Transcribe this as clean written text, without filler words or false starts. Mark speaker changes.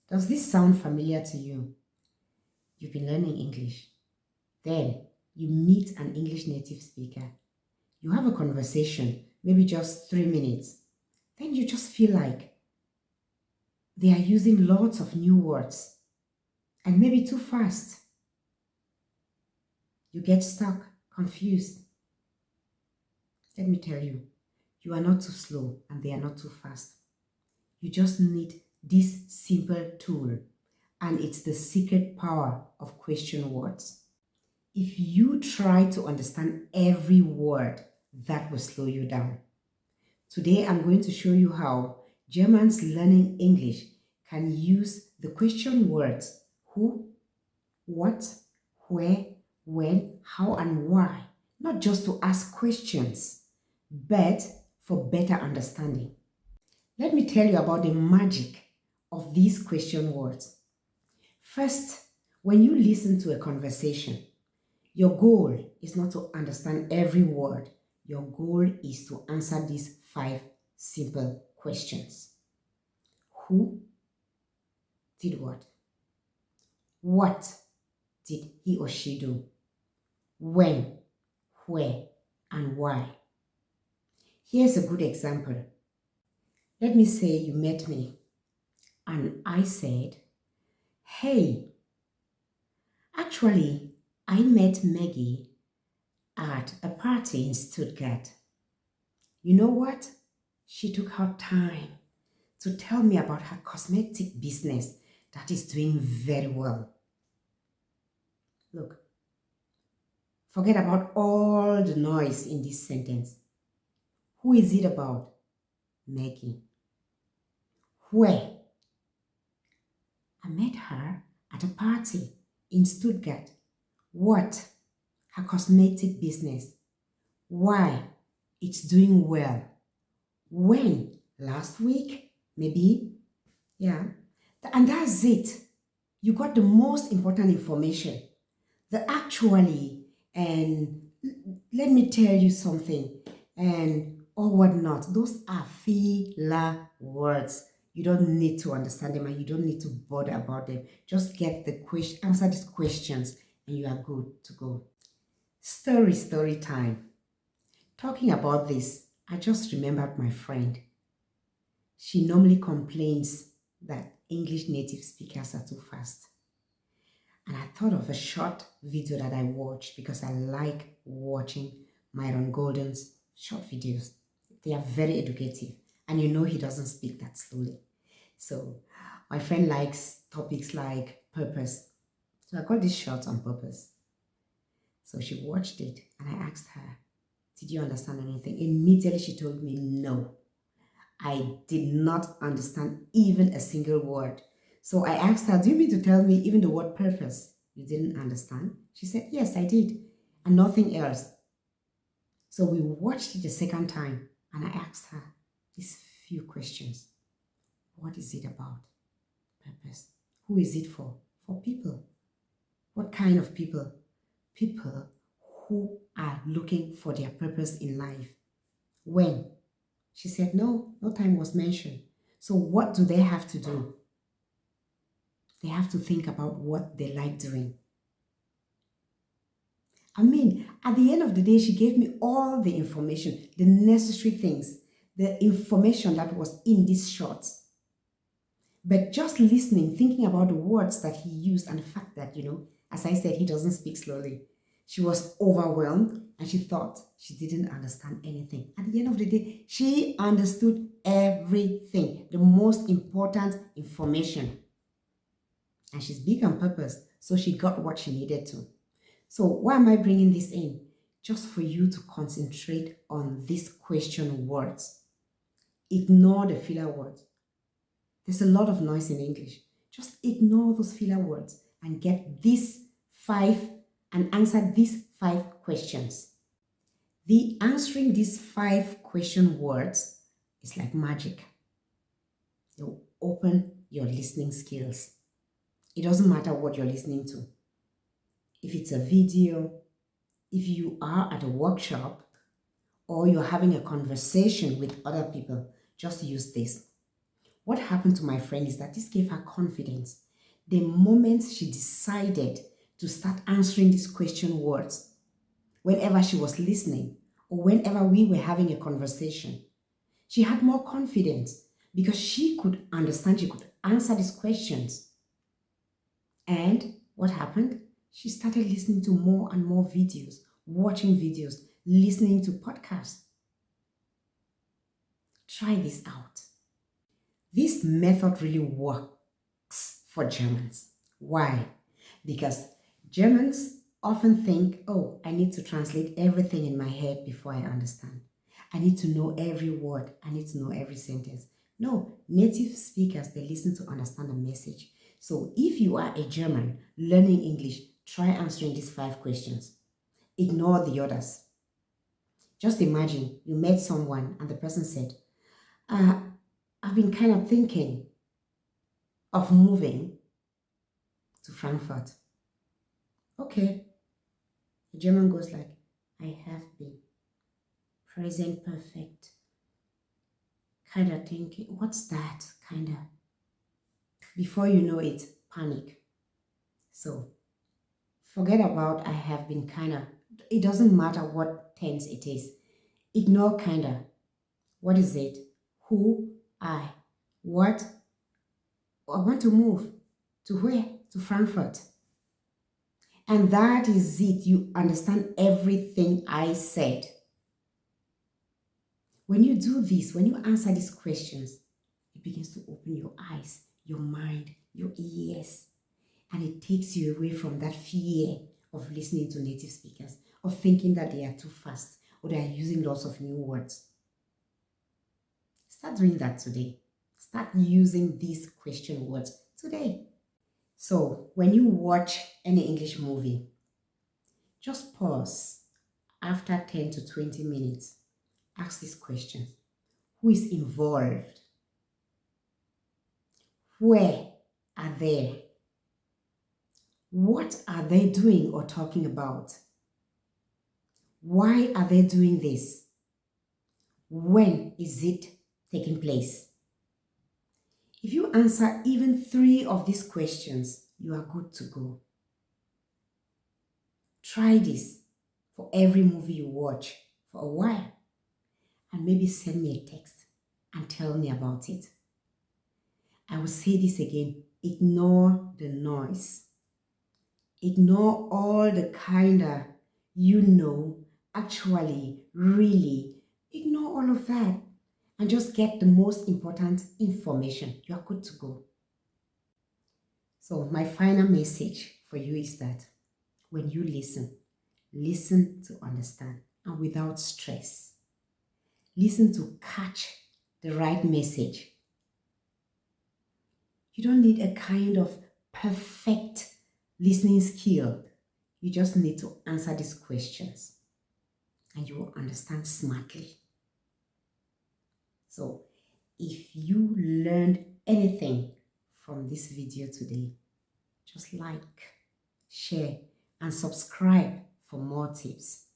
Speaker 1: Does this sound familiar to you? You've been learning English. Then you meet an English native speaker. You have a conversation, maybe just 3 minutes. Then you just feel like they are using lots of new words and maybe too fast. You get stuck, confused. Let me tell you, you are not too slow and they are not too fast. You just need this simple tool, and it's the secret power of question words. If you try to understand every word, that will slow you down. Today, I'm going to show you how Germans learning English can use the question words who, what, where, when, how, and why, not just to ask questions, but for better understanding. Let me tell you about the magic of these question words. First, when you listen to a conversation, your goal is not to understand every word. Your goal is to answer these 5 simple questions. Who did what? What did he or she do? When, where, and why? Here's a good example. Let me say you met me and I said, hey, actually, I met Maggie at a party in Stuttgart. You know what? She took her time to tell me about her cosmetic business that is doing very well. Look, forget about all the noise in this sentence. Who is it about? Maggie. Where? I met her at a party in Stuttgart. What? Her cosmetic business. Why? It's doing well. When? Last week? Maybe? Yeah. And that's it. You got the most important information. The actually, and let me tell you something, and or whatnot. Those are filler words. You don't need to understand them and you don't need to bother about them. Just get the question, answer these questions, and you are good to go. Story time. Talking about this, I just remembered my friend. She normally complains that English native speakers are too fast. And I thought of a short video that I watched because I like watching Myron Golden's short videos. They are very educative, and you know he doesn't speak that slowly. So my friend likes topics like purpose. So I got this short on purpose. So she watched it and I asked her, did you understand anything? Immediately she told me no. I did not understand even a single word. So I asked her, do you mean to tell me even the word purpose you didn't understand? She said, yes, I did, and nothing else. So we watched it a second time, and I asked her these few questions. What is it about? Purpose. Who is it for? For people. What kind of people? People who are looking for their purpose in life. When? She said, no time was mentioned. So what do they have to do? They have to think about what they like doing. I mean, at the end of the day, she gave me all the information, the necessary things, the information that was in these shorts. But just listening, thinking about the words that he used and the fact that, as I said, he doesn't speak slowly. She was overwhelmed and she thought she didn't understand anything. At the end of the day, she understood everything, the most important information. And she's big on purpose, so she got what she needed to. So why am I bringing this in? Just for you to concentrate on these question words. Ignore the filler words. There's a lot of noise in English. Just ignore those filler words and get these 5 and answer these 5 questions. The answering these 5 question words is like magic. You'll open your listening skills. It doesn't matter what you're listening to. If it's a video, if you are at a workshop, or you're having a conversation with other people, just use this. What happened to my friend is that this gave her confidence. The moment she decided to start answering these question words, whenever she was listening or whenever we were having a conversation, she had more confidence because she could understand, she could answer these questions. And what happened? She started listening to more and more videos, watching videos, listening to podcasts. Try this out. This method really works for Germans. Why? Because Germans often think, oh, I need to translate everything in my head before I understand. I need to know every word. I need to know every sentence. No, native speakers, they listen to understand a message. So if you are a German learning English, try answering these 5 questions. Ignore the others. Just imagine you met someone and the person said, I've been kind of thinking of moving to Frankfurt. Okay. The German goes like, I have been. Present perfect. Kind of thinking, what's that? Kind of. Before you know it, panic. So forget about I have been kind of. It doesn't matter what tense it is. Ignore kind of. What is it? Who? I. What? I want to move. To where? To Frankfurt. And that is it. You understand everything I said. When you do this, when you answer these questions, it begins to open your eyes, your mind, your ears, and it takes you away from that fear of listening to native speakers, of thinking that they are too fast or they are using lots of new words. Start doing that today. Start using these question words today. So when you watch any English movie, just pause after 10 to 20 minutes. Ask these questions. Who is involved? Where are they? What are they doing or talking about? Why are they doing this? When is it taking place? If you answer even 3 of these questions, you are good to go. Try this for every movie you watch for a while and maybe send me a text and tell me about it. I will say this again, ignore the noise. Ignore all the kinda, actually, really. Ignore all of that and just get the most important information. You are good to go. So my final message for you is that when you listen to understand and without stress. Listen to catch the right message. You don't need a kind of perfect listening skill. You just need to answer these questions and you will understand smartly. So if you learned anything from this video today, just like, share, and subscribe for more tips.